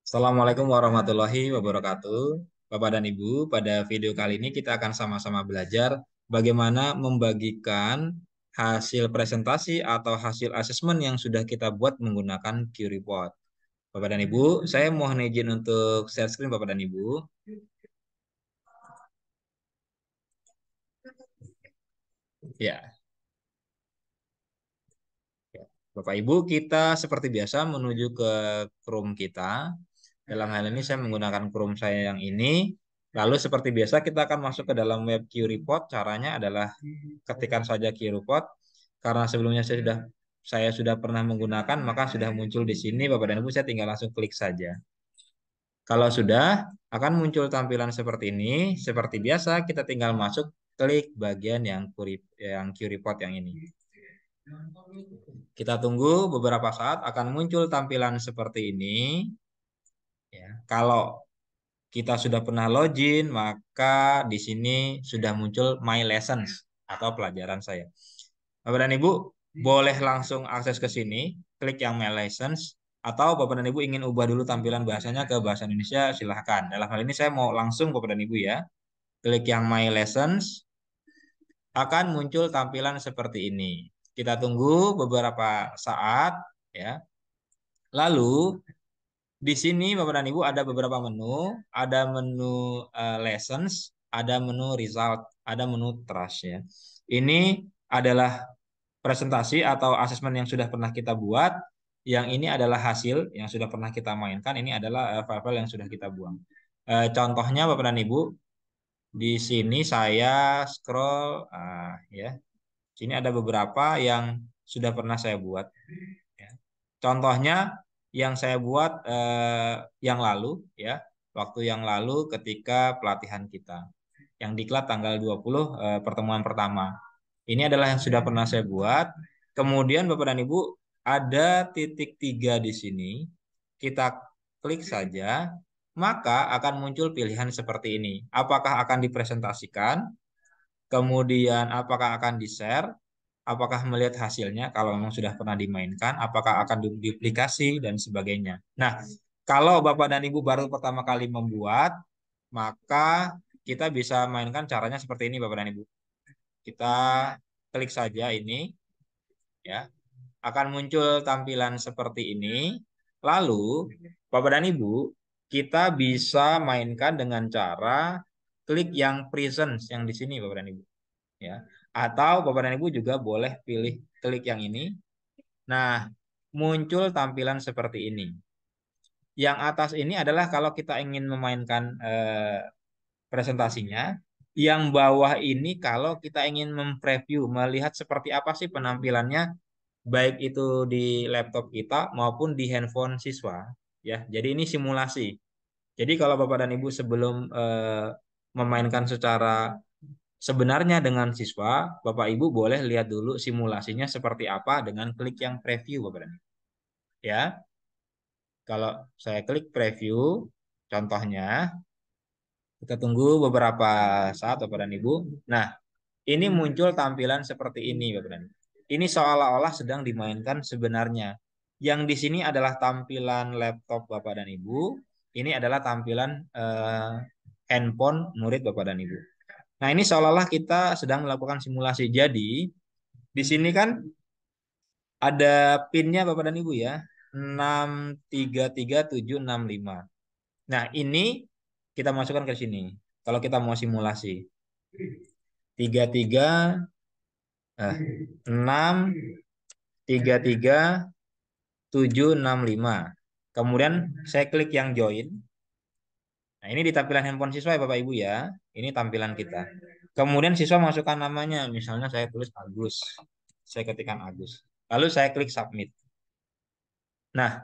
Assalamualaikum warahmatullahi wabarakatuh. Bapak dan Ibu, pada video kali ini kita akan sama-sama belajar bagaimana membagikan hasil presentasi atau hasil asesmen yang sudah kita buat menggunakan QReport. Bapak dan Ibu, saya mohon izin untuk share screen Bapak dan Ibu. Ya, Bapak Ibu, kita seperti biasa menuju ke Chrome kita. Dalam hal ini saya menggunakan Chrome saya yang ini. Lalu seperti biasa kita akan masuk ke dalam web QReport. Caranya adalah ketikkan saja QReport. Karena sebelumnya saya sudah pernah menggunakan, maka sudah muncul di sini Bapak dan Ibu. Saya tinggal langsung klik saja. Kalau sudah, akan muncul tampilan seperti ini. Seperti biasa, kita tinggal masuk klik bagian yang QReport yang ini. Kita tunggu beberapa saat akan muncul tampilan seperti ini. Ya, kalau kita sudah pernah login, maka di sini sudah muncul My Lessons atau pelajaran saya. Bapak dan Ibu boleh langsung akses ke sini, klik yang My Lessons, atau Bapak dan Ibu ingin ubah dulu tampilan bahasanya ke bahasa Indonesia, silahkan. Dalam hal ini saya mau langsung Bapak dan Ibu ya, klik yang My Lessons, akan muncul tampilan seperti ini. Kita tunggu beberapa saat, ya. Lalu di sini Bapak dan Ibu ada beberapa menu, ada menu lessons, ada menu result, ada menu trust ya. Ini adalah presentasi atau asesmen yang sudah pernah kita buat. Yang ini adalah hasil yang sudah pernah kita mainkan. Ini adalah file-file yang sudah kita buang. Contohnya Bapak dan Ibu, di sini saya scroll ya. Sini ada beberapa yang sudah pernah saya buat. Ya. Contohnya yang saya buat yang lalu ya, waktu yang lalu ketika pelatihan kita yang diklat tanggal 20 pertemuan pertama. Ini adalah yang sudah pernah saya buat. Kemudian Bapak dan Ibu ada titik 3 di sini. Kita klik saja, maka akan muncul pilihan seperti ini. Apakah akan dipresentasikan? Kemudian apakah akan di-share? Apakah melihat hasilnya kalau memang sudah pernah dimainkan, apakah akan duplikasi dan sebagainya. Nah, kalau Bapak dan Ibu baru pertama kali membuat, maka kita bisa mainkan caranya seperti ini Bapak dan Ibu. Kita klik saja ini ya. Akan muncul tampilan seperti ini. Lalu Bapak dan Ibu, kita bisa mainkan dengan cara klik yang presence yang di sini Bapak dan Ibu ya. Atau Bapak dan Ibu juga boleh pilih klik yang ini. Nah, muncul tampilan seperti ini. Yang atas ini adalah kalau kita ingin memainkan presentasinya. Yang bawah ini kalau kita ingin mempreview, melihat seperti apa sih penampilannya, baik itu di laptop kita maupun di handphone siswa. Ya, jadi ini simulasi. Jadi kalau Bapak dan Ibu sebelum memainkan secara sebenarnya dengan siswa, Bapak Ibu boleh lihat dulu simulasinya seperti apa dengan klik yang preview Bapak dan Ibu. Ya, kalau saya klik preview, contohnya kita tunggu beberapa saat Bapak dan Ibu. Nah, ini muncul tampilan seperti ini Bapak dan Ibu. Ini seolah-olah sedang dimainkan sebenarnya. Yang di sini adalah tampilan laptop Bapak dan Ibu. Ini adalah tampilan handphone murid Bapak dan Ibu. Nah, ini seolah-olah kita sedang melakukan simulasi. Jadi, di sini kan ada pinnya Bapak dan Ibu ya. 633765. Nah, ini kita masukkan ke sini. Kalau kita mau simulasi. 33 6 33765. Kemudian saya klik yang join. Nah, ini di tampilan handphone siswa ya Bapak Ibu ya. Ini tampilan kita. Kemudian siswa masukkan namanya. Misalnya saya tulis Agus. Saya ketikkan Agus. Lalu saya klik submit. Nah,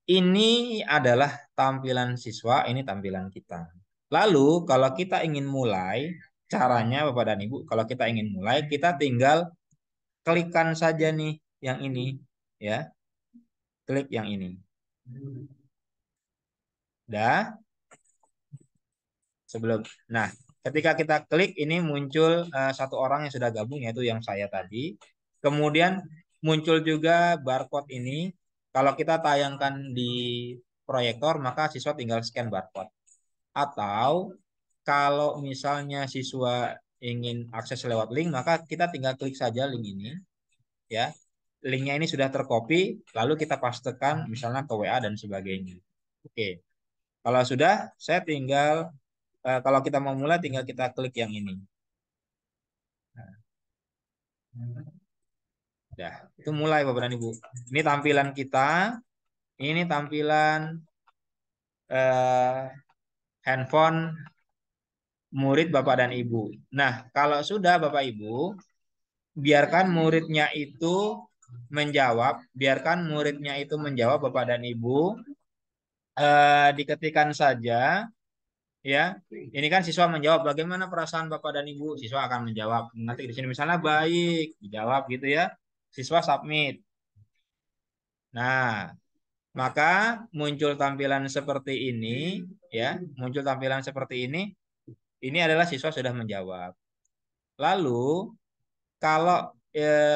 ini adalah tampilan siswa, ini tampilan kita. Lalu kalau kita ingin mulai, caranya Bapak dan Ibu, kalau kita ingin mulai, kita tinggal klikkan saja nih yang ini ya. Klik yang ini. Dah, sebelum. Nah, ketika kita klik ini muncul satu orang yang sudah gabung yaitu yang saya tadi. Kemudian muncul juga barcode ini. Kalau kita tayangkan di proyektor, maka siswa tinggal scan barcode. Atau kalau misalnya siswa ingin akses lewat link, maka kita tinggal klik saja link ini, ya. Linknya ini sudah tercopy, lalu kita pastekan misalnya ke WA dan sebagainya. Oke, kalau sudah, saya tinggal kalau kita mau mulai, tinggal kita klik yang ini. Nah, itu mulai Bapak dan Ibu. Ini tampilan kita, ini tampilan eh, handphone murid Bapak dan Ibu. Nah, kalau sudah Bapak Ibu, biarkan muridnya itu biarkan muridnya itu menjawab Bapak dan Ibu, diketikkan saja, ya. Ini kan siswa menjawab, bagaimana perasaan Bapak dan Ibu? Siswa akan menjawab. Nanti di sini misalnya baik, dijawab gitu ya. Siswa submit. Nah, maka muncul tampilan seperti ini, ya. Muncul tampilan seperti ini. Ini adalah siswa sudah menjawab. Lalu kalau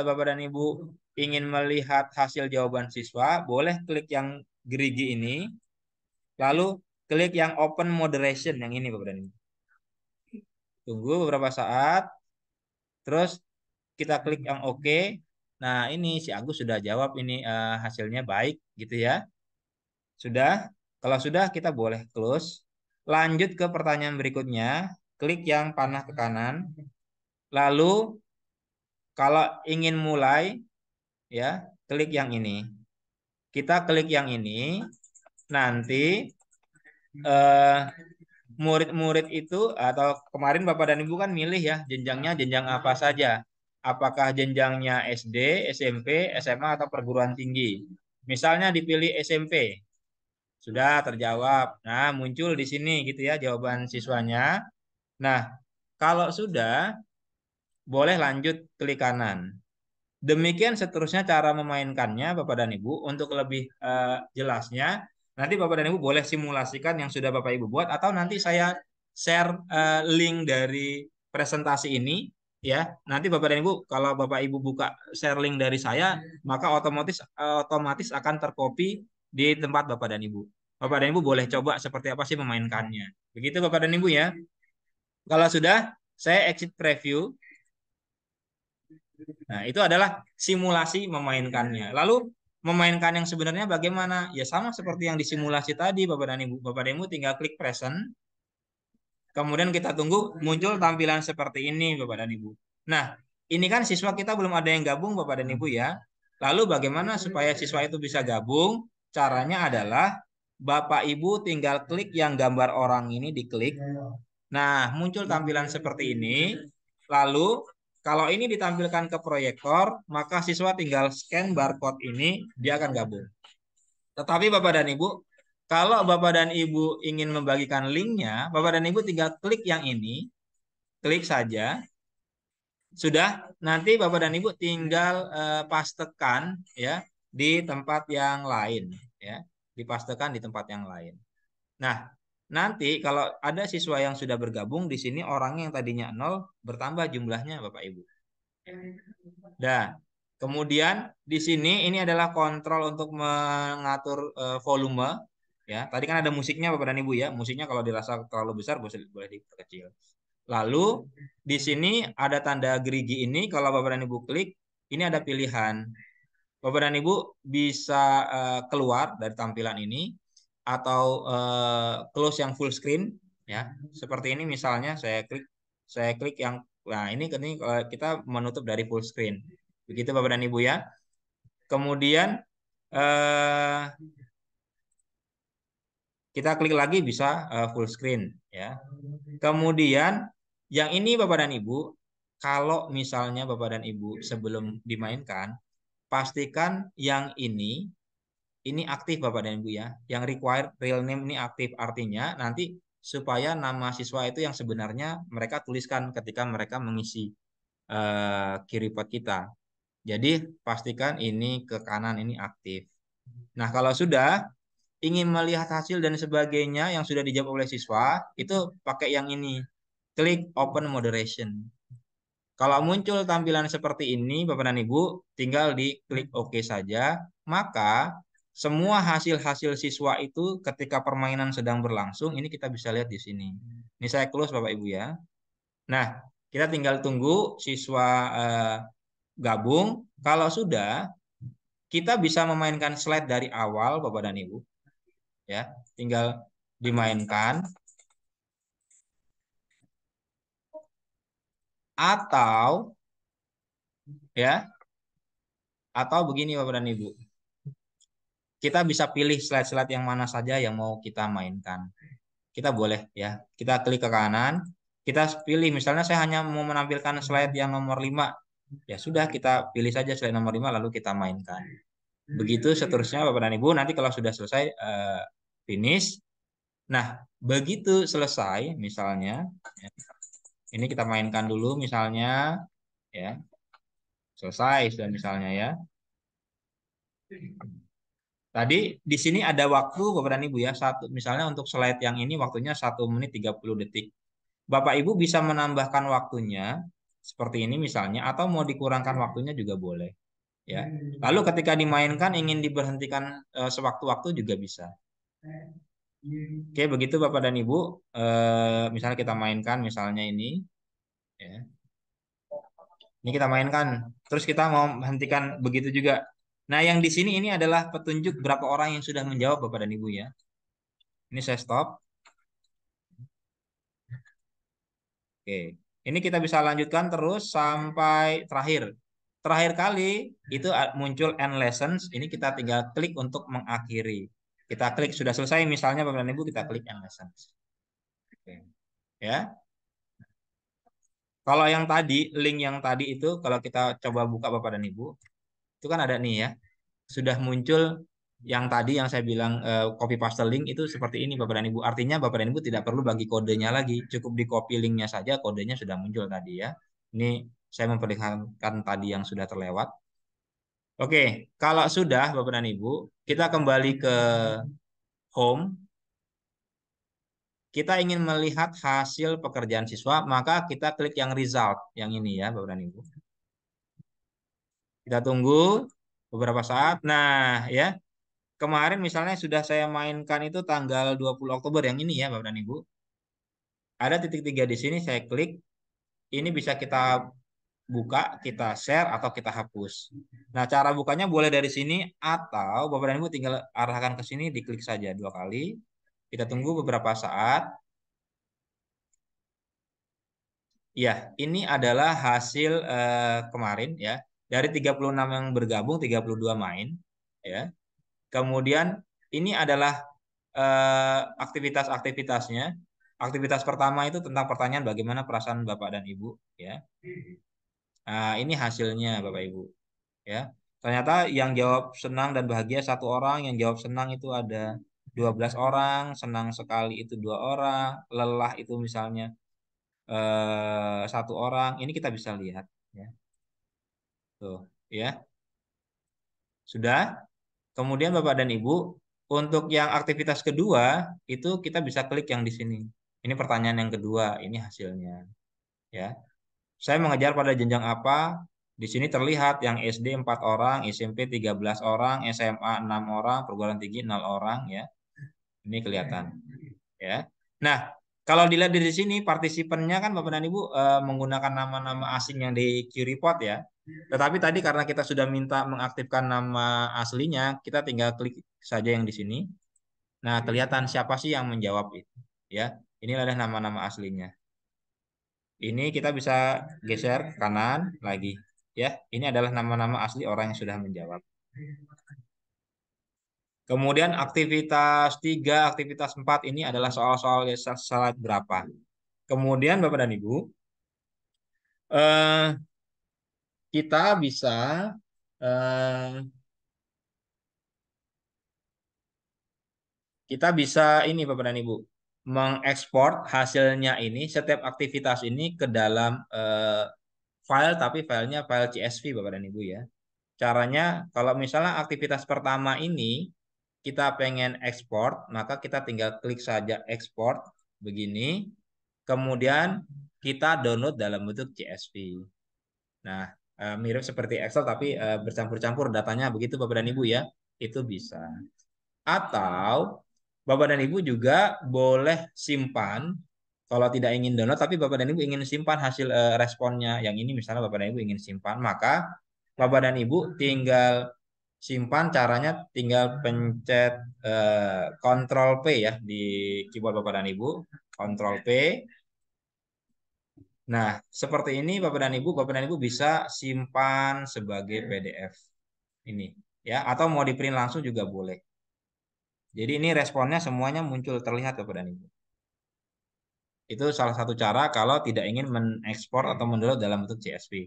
Bapak dan Ibu ingin melihat hasil jawaban siswa, boleh klik yang gerigi ini, lalu klik yang open moderation yang ini Bapak dan Ibu. Tunggu beberapa saat, terus kita klik yang oke. Nah, ini si Agus sudah jawab ini hasilnya baik gitu ya. Sudah. Kalau sudah kita boleh close. Lanjut ke pertanyaan berikutnya, klik yang panah ke kanan. Lalu kalau ingin mulai, ya, klik yang ini. Kita klik yang ini, nanti eh, murid-murid itu atau kemarin Bapak dan Ibu kan milih ya jenjangnya jenjang apa saja. Apakah jenjangnya SD, SMP, SMA atau perguruan tinggi. Misalnya dipilih SMP. Sudah terjawab. Nah, muncul di sini gitu ya jawaban siswanya. Nah, kalau sudah boleh lanjut klik kanan. Demikian seterusnya cara memainkannya Bapak dan Ibu. Untuk lebih jelasnya, nanti Bapak dan Ibu boleh simulasikan yang sudah Bapak Ibu buat atau nanti saya share link dari presentasi ini ya. Nanti Bapak dan Ibu kalau Bapak Ibu buka share link dari saya, maka otomatis akan tercopy di tempat Bapak dan Ibu. Bapak dan Ibu boleh coba seperti apa sih memainkannya. Begitu Bapak dan Ibu ya. Kalau sudah, saya exit preview. Nah, itu adalah simulasi memainkannya. Lalu memainkan yang sebenarnya bagaimana? Ya sama seperti yang disimulasi tadi Bapak dan Ibu. Bapak dan Ibu tinggal klik present. Kemudian kita tunggu muncul tampilan seperti ini Bapak dan Ibu. Nah, ini kan siswa kita belum ada yang gabung Bapak dan Ibu ya. Lalu bagaimana supaya siswa itu bisa gabung? Caranya adalah Bapak Ibu tinggal klik yang gambar orang ini diklik. Nah, muncul tampilan seperti ini. Lalu, kalau ini ditampilkan ke proyektor, maka siswa tinggal scan barcode ini, dia akan gabung. Tetapi Bapak dan Ibu, kalau Bapak dan Ibu ingin membagikan linknya, Bapak dan Ibu tinggal klik yang ini, klik saja. Sudah, nanti Bapak dan Ibu tinggal pastekan ya di tempat yang lain, ya, dipastekan di tempat yang lain. Nah, nanti kalau ada siswa yang sudah bergabung di sini orangnya yang tadinya 0 bertambah jumlahnya Bapak Ibu. Nah, kemudian di sini ini adalah kontrol untuk mengatur volume ya. Tadi kan ada musiknya Bapak dan Ibu ya. Musiknya kalau dirasa terlalu besar boleh diperkecil. Lalu di sini ada tanda gerigi ini kalau Bapak dan Ibu klik ini ada pilihan. Bapak dan Ibu bisa keluar dari tampilan ini atau close yang full screen ya. Seperti ini misalnya saya klik yang nah ini kita menutup dari full screen. Begitu Bapak dan Ibu ya. Kemudian eh, kita klik lagi bisa full screen ya. Kemudian yang ini Bapak dan Ibu kalau misalnya Bapak dan Ibu sebelum dimainkan pastikan yang ini aktif Bapak dan Ibu ya. Yang required real name ini aktif artinya nanti supaya nama siswa itu yang sebenarnya mereka tuliskan ketika mereka mengisi key report kita. Jadi pastikan ini ke kanan ini aktif. Nah, kalau sudah ingin melihat hasil dan sebagainya yang sudah dijawab oleh siswa, itu pakai yang ini. Klik open moderation. Kalau muncul tampilan seperti ini, Bapak dan Ibu, tinggal diklik OK saja. Maka semua hasil-hasil siswa itu ketika permainan sedang berlangsung, ini kita bisa lihat di sini. Ini saya close Bapak Ibu ya. Nah, kita tinggal tunggu siswa gabung. Kalau sudah, kita bisa memainkan slide dari awal Bapak dan Ibu. Ya, tinggal dimainkan. Atau ya, atau begini Bapak dan Ibu. Kita bisa pilih slide-slide yang mana saja yang mau kita mainkan. Kita boleh ya, kita klik ke kanan, kita pilih misalnya saya hanya mau menampilkan slide yang nomor 5. Ya sudah, kita pilih saja slide nomor 5 lalu kita mainkan. Begitu seterusnya Bapak dan Ibu, nanti kalau sudah selesai finish. Nah, begitu selesai misalnya ya, ini kita mainkan dulu misalnya ya. Selesai sudah misalnya ya. Tadi di sini ada waktu Bapak dan Ibu ya, misalnya untuk slide yang ini waktunya 1 menit 30 detik. Bapak Ibu bisa menambahkan waktunya seperti ini misalnya, atau mau dikurangkan waktunya juga boleh ya. Lalu ketika dimainkan ingin diberhentikan sewaktu-waktu juga bisa. Oke, begitu Bapak dan Ibu. Misalnya kita mainkan misalnya ini ya. Ini kita mainkan, terus kita mau hentikan begitu juga. Nah, yang di sini ini adalah petunjuk berapa orang yang sudah menjawab Bapak dan Ibu ya. Ini saya stop. Oke, ini kita bisa lanjutkan terus sampai terakhir. Terakhir kali itu muncul end lessons. Ini kita tinggal klik untuk mengakhiri. Kita klik sudah selesai misalnya Bapak dan Ibu, kita klik end lessons. Oke. Ya. Kalau yang tadi, link yang tadi itu kalau kita coba buka Bapak dan Ibu, itu kan ada nih ya. Sudah muncul yang tadi yang saya bilang copy paste link itu seperti ini Bapak dan Ibu. Artinya Bapak dan Ibu tidak perlu bagi kodenya lagi, cukup di copy linknya saja, kodenya sudah muncul tadi ya. Ini saya memperlihatkan tadi yang sudah terlewat. Oke, kalau sudah Bapak dan Ibu, kita kembali ke home. Kita ingin melihat hasil pekerjaan siswa, maka kita klik yang result, yang ini ya Bapak dan Ibu. Kita tunggu beberapa saat. Nah, ya. Kemarin misalnya sudah saya mainkan itu tanggal 20 Oktober yang ini ya Bapak dan Ibu. Ada titik 3 di sini, saya klik. Ini bisa kita buka, kita share atau kita hapus. Nah, cara bukanya boleh dari sini atau Bapak dan Ibu tinggal arahkan ke sini, diklik saja 2 kali. Kita tunggu beberapa saat. Ya, ini adalah hasil kemarin ya. Dari 36 yang bergabung, 32 main ya. Kemudian ini adalah aktivitas-aktivitasnya. Aktivitas pertama itu tentang pertanyaan bagaimana perasaan Bapak dan Ibu ya. Nah, ini hasilnya Bapak Ibu ya. Ternyata yang jawab senang dan bahagia 1 orang, yang jawab senang itu ada 12 orang, senang sekali itu 2 orang, lelah itu misalnya 1 orang. Ini kita bisa lihat ya. Tuh ya. Sudah. Kemudian Bapak dan Ibu, untuk yang aktivitas kedua itu kita bisa klik yang di sini. Ini pertanyaan yang kedua, ini hasilnya. Ya, saya mengajar pada jenjang apa? Di sini terlihat yang SD 4 orang, SMP 13 orang, SMA 6 orang, perguruan tinggi 0 orang ya. Ini kelihatan. Ya. Nah, kalau dilihat dari sini partisipannya kan Bapak dan Ibu menggunakan nama-nama asing yang di QReport ya. Tetapi tadi karena kita sudah minta mengaktifkan nama aslinya, kita tinggal klik saja yang di sini. Nah, kelihatan siapa sih yang menjawab itu. Ya, ini adalah nama-nama aslinya. Ini kita bisa geser ke kanan lagi. Ya, ini adalah nama-nama asli orang yang sudah menjawab. Kemudian aktivitas 3, aktivitas 4 ini adalah soal-soal slide berapa. Kemudian Bapak dan Ibu, eh, kita bisa eh, ini Bapak dan Ibu mengekspor hasilnya ini setiap aktivitas ini ke dalam file, tapi filenya file CSV Bapak dan Ibu ya. Caranya kalau misalnya aktivitas pertama ini kita pengen ekspor, maka kita tinggal klik saja ekspor begini. Kemudian kita download dalam bentuk CSV. Nah, mirip seperti Excel tapi bercampur-campur datanya begitu Bapak dan Ibu ya. Itu bisa. Atau Bapak dan Ibu juga boleh simpan kalau tidak ingin download tapi Bapak dan Ibu ingin simpan hasil responnya. Yang ini misalnya Bapak dan Ibu ingin simpan, maka Bapak dan Ibu tinggal simpan, caranya tinggal pencet Ctrl P ya di keyboard Bapak dan Ibu, Ctrl P. Nah, seperti ini Bapak dan Ibu bisa simpan sebagai PDF ini ya, atau mau di print langsung juga boleh. Jadi ini responnya semuanya muncul terlihat Bapak dan Ibu. Itu salah satu cara kalau tidak ingin mengekspor atau mendownload dalam bentuk CSV.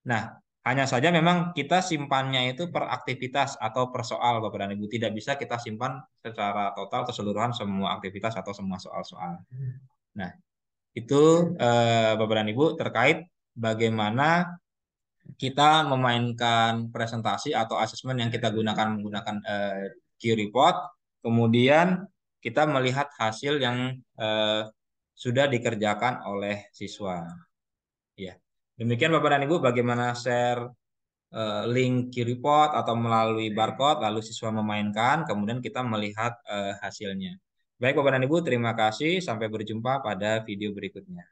Nah, hanya saja memang kita simpannya itu per aktivitas atau per soal Bapak dan Ibu. Tidak bisa kita simpan secara total keseluruhan semua aktivitas atau semua soal-soal. Nah, itu Bapak dan Ibu terkait bagaimana kita memainkan presentasi atau asesmen yang kita gunakan menggunakan Q-Report, kemudian kita melihat hasil yang sudah dikerjakan oleh siswa. Ya, demikian Bapak dan Ibu, bagaimana share link Q-Report atau melalui barcode, lalu siswa memainkan, kemudian kita melihat hasilnya. Baik Bapak dan Ibu, terima kasih. Sampai berjumpa pada video berikutnya.